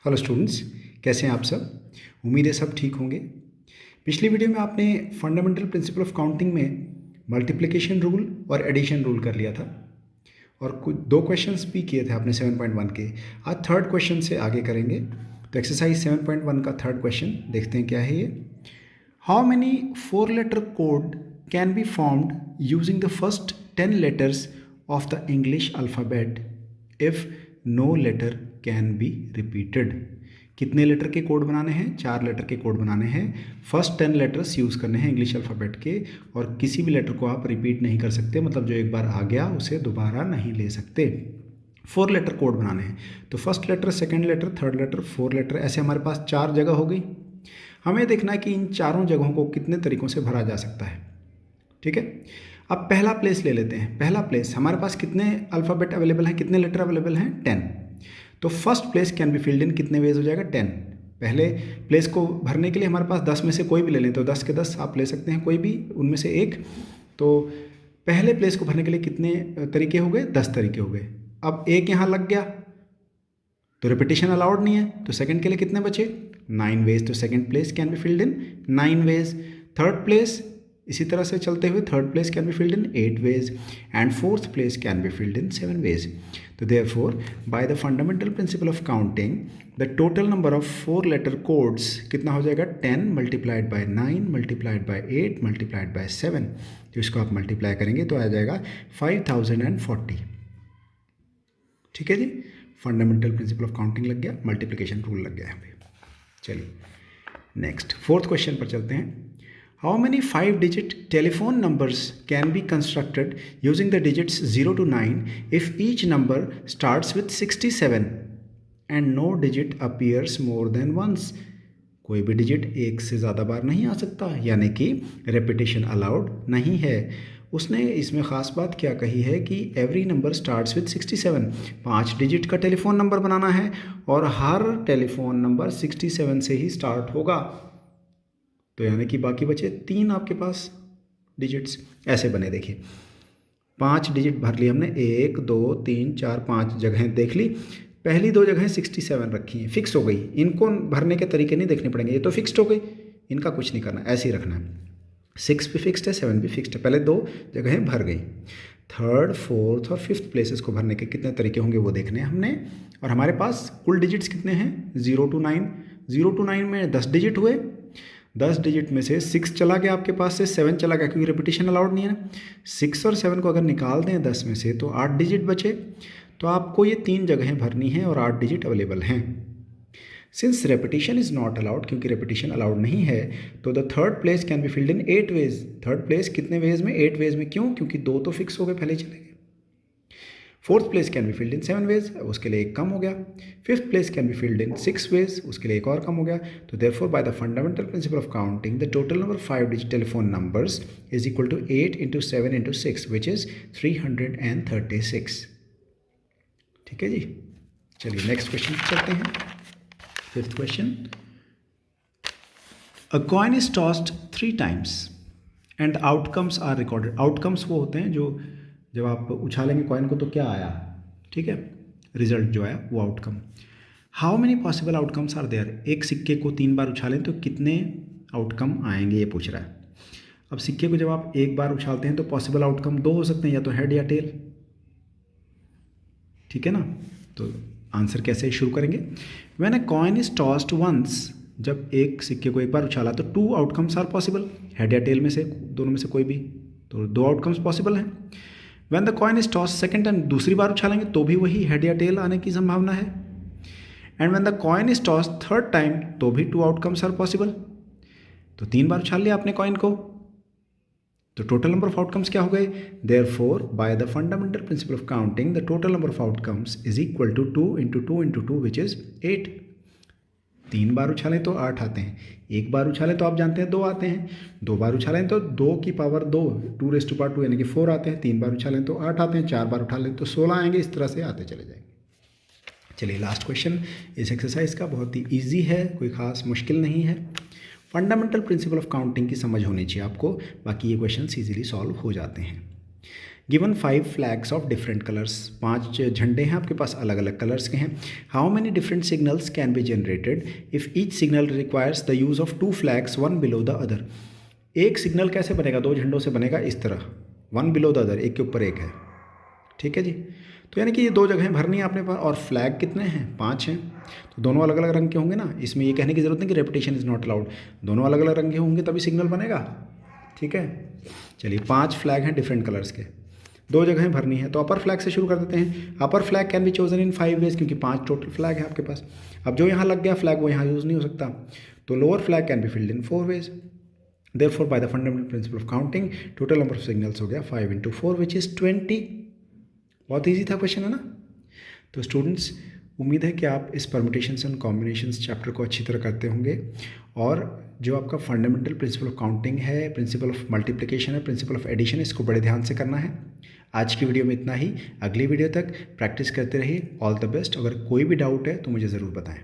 Hello students, कैसे हैं आप सब। उम्मीद है सब ठीक होंगे। पिछली वीडियो में आपने फंडामेंटल प्रिंसिपल ऑफ काउंटिंग में मल्टीप्लिकेशन रूल और एडिशन रूल कर लिया था और कुछ दो क्वेश्चंस भी किए थे आपने 7.1 के। आज थर्ड क्वेश्चन से आगे करेंगे। तो एक्सरसाइज 7.1 का थर्ड क्वेश्चन देखते हैं क्या है ये। How many 4 letter code can be formed using the first 10 letters of the English alphabet if no letter can be repeated. कितने लेटर के कोड बनाने हैं? 4 लेटर के कोड बनाने हैं। फर्स्ट 10 लेटर्स यूज़ करने हैं इंग्लिश अल्फ़ाबेट के और किसी भी लेटर को आप रिपीट नहीं कर सकते, मतलब जो एक बार आ गया उसे दोबारा नहीं ले सकते। 4 लेटर कोड बनाने हैं। तो first letter, second letter, third letter, 4 letter, ऐसे हमारे पास 4 जगह हो गई। हमें देखना है कि इन चारों जगहों को कितने तरीक़ों से भरा जा सकता है। ठीक है, अब पहला प्लेस ले लेते हैं। पहला प्लेस हमारे पास कितने अल्फ़ाबेट अवेलेबल हैं, कितने लेटर अवेलेबल हैं? 10। तो first place can be filled इन कितने वेज हो जाएगा? 10। पहले प्लेस को भरने के लिए हमारे पास 10 में से कोई भी ले लें, तो 10 के 10 आप ले सकते हैं, कोई भी उनमें से एक। तो पहले प्लेस को भरने के लिए कितने तरीके हो गए? 10 तरीके हो गए। अब एक यहाँ लग गया तो रिपीटिशन अलाउड नहीं है, तो सेकंड के लिए कितने बचे? 9 वेज। तो second place can be filled in 9 ways. Third place इसी तरह से चलते हुए third place can be filled in 8 ways and fourth place can be filled in 7 ways. तो therefore by the fundamental principle of counting the total number of 4 letter codes कितना हो जाएगा? 10 multiplied by 9 multiplied by 8 multiplied by 7। तो इसको आप multiply करेंगे तो आ जाएगा 5040। ठीक है जी, फंडामेंटल प्रिंसिपल ऑफ काउंटिंग लग गया, मल्टीप्लिकेशन रूल लग गया यहाँ पे। चलिए नेक्स्ट फोर्थ क्वेश्चन पर चलते हैं। How many 5-digit telephone numbers can be constructed using the digits 0 to 9 if each number starts with 67 and no digit appears more than once? कोई भी डिजिट एक से ज़्यादा बार नहीं आ सकता, यानी कि रेपिटेशन अलाउड नहीं है। उसने इसमें ख़ास बात क्या कही है कि every number starts with 67। 5 digit का टेलीफोन नंबर बनाना है और हर टेलीफोन नंबर 67 से ही स्टार्ट होगा। तो यानी कि बाकी बचे 3 आपके पास डिजिट्स ऐसे बने। देखिए 5 डिजिट भर लिए हमने, 1 2 3 4 5 जगहें देख ली। पहली 2 जगहें 67 रखी हैं, फिक्स हो गई। इनको भरने के तरीके नहीं देखने पड़ेंगे, ये तो फिक्स्ड हो गई, इनका कुछ नहीं करना, ऐसे ही रखना है। 6 भी फिक्स्ड है, 7 भी फिक्स्ड है। पहले 2 जगहें भर गई। थर्ड, फोर्थ और फिफ्थ प्लेसेस को भरने के कितने तरीके होंगे वो देखने हैं हमने। और हमारे पास कुल डिजिट्स कितने हैं? 0 to 9। 0 to 9 में 10 डिजिट हुए। 10 डिजिट में से 6 चला गया आपके पास से, 7 चला गया क्योंकि रिपीटिशन अलाउड नहीं है ना। 6 और 7 को अगर निकाल दें 10 में से तो 8 डिजिट बचे। तो आपको ये 3 जगहें भरनी हैं और 8 डिजिट अवेलेबल हैं। Since repetition is not allowed, क्योंकि रेपिटेशन अलाउड नहीं है, तो the third place can be filled in 8 ways. Third place कितने वेज में? 8 वेज में। क्यों? क्योंकि 2 तो फिक्स हो गए, पहले चले गए। Fourth place can be filled in 7 ways, उसके लिए एक कम हो गया। Fifth place can be filled in 6 ways, उसके लिए एक और कम हो गया। तो therefore by the fundamental principle of counting the total number 5 digit telephone numbers is equal to 8 × 7 × 6 which is 336। ठीक है जी, चलिए नेक्स्ट क्वेश्चन चलते हैं। Fifth question, a coin is tossed 3 times and outcomes are recorded. Outcomes वो होते हैं जो जब आप उछालेंगे कॉइन को तो क्या आया, ठीक है, रिजल्ट जो आया वो outcome. How many possible outcomes are there? एक सिक्के को 3 बार उछालें तो कितने आउटकम आएंगे ये पूछ रहा है। अब सिक्के को जब आप एक बार उछालते हैं तो पॉसिबल आउटकम 2 हो सकते हैं, या तो हेड या टेल। ठीक है ना, तो आंसर कैसे शुरू करेंगे? When a coin is tossed once, जब एक सिक्के को एक बार उछाला तो 2 आउटकम्स आर पॉसिबल, हेड या टेल में से, दोनों में से कोई भी, तो 2 आउटकम्स पॉसिबल हैं। When the coin is tossed second time, दूसरी बार उछालेंगे तो भी वही हेड या टेल आने की संभावना है। And when the coin is tossed third time, तो भी 2 आउटकम्स आर पॉसिबल। तो 3 बार उछाल लिया आपने कॉइन को, तो टोटल नंबर ऑफ आउटकम्स क्या हो गए? Therefore by the fundamental principle of counting the total number of outcomes is equal to 2 × 2 × 2 which is 8। 3 बार उछालें तो 8 आते हैं, एक बार उछालें तो आप जानते हैं 2 आते हैं, 2 बार उछालें तो 2 की पावर 2 2 यानी कि 4 आते हैं, 3 बार उछालें तो 8 आते हैं, 4 बार उठा लें तो 16 आएंगे। इस तरह से आते चले जाएंगे। चलिए लास्ट क्वेश्चन इस एक्सरसाइज का बहुत ही ईजी है, कोई ख़ास मुश्किल नहीं है। फंडामेंटल प्रिंसिपल ऑफ काउंटिंग की समझ होनी चाहिए आपको, बाकी ये क्वेश्चन ईजिली सॉल्व हो जाते हैं। Given 5 flags of different colours, 5 झंडे हैं आपके पास, अलग अलग कलर्स के हैं. How many different signals can be generated if each signal requires the use of 2 flags one below the other. एक सिग्नल कैसे बनेगा, 2 झंडों से बनेगा इस तरह, वन बिलो द अदर, एक के ऊपर एक है. ठीक है जी. तो यानी कि ये 2 जगहें भरनी है आपने पास, और फ्लैग कितने हैं, 5 हैं. तो दोनों अलग अलग रंग के होंगे ना, इसमें ये कहने की ज़रूरत नहीं कि रेपिटेशन इज़ नॉट अलाउड. दोनों अलग अलग रंग के होंगे तभी सिग्नल बनेगा. ठीक है. चलिए 5 फ्लैग हैं डिफरेंट कलर्स के, 2 जगहें भरनी है. तो अपर फ्लैग से शुरू कर देते हैं. Upper flag can be chosen in 5 ways, क्योंकि 5 टोटल फ्लैग है आपके पास. अब जो यहाँ लग गया फ्लैग वो यहाँ यूज़ नहीं हो सकता. तो lower flag can be filled in 4 ways. Therefore by the fundamental principle of counting total number of signals हो गया 5 × 4 विच इज़ 20. बहुत ईजी था क्वेश्चन, है ना. तो स्टूडेंट्स, उम्मीद है कि आप इस परम्यूटेशंस एंड कॉम्बिनेशंस चैप्टर को अच्छी तरह करते होंगे, और जो आपका फंडामेंटल प्रिंसिपल ऑफ काउंटिंग है, प्रिंसिपल ऑफ मल्टीप्लिकेशन है, प्रिंसिपल ऑफ एडिशन, इसको बड़े ध्यान से करना है. आज की वीडियो में इतना ही. अगली वीडियो तक प्रैक्टिस करते रहिए. All the best. अगर कोई भी डाउट है तो मुझे ज़रूर बताएं.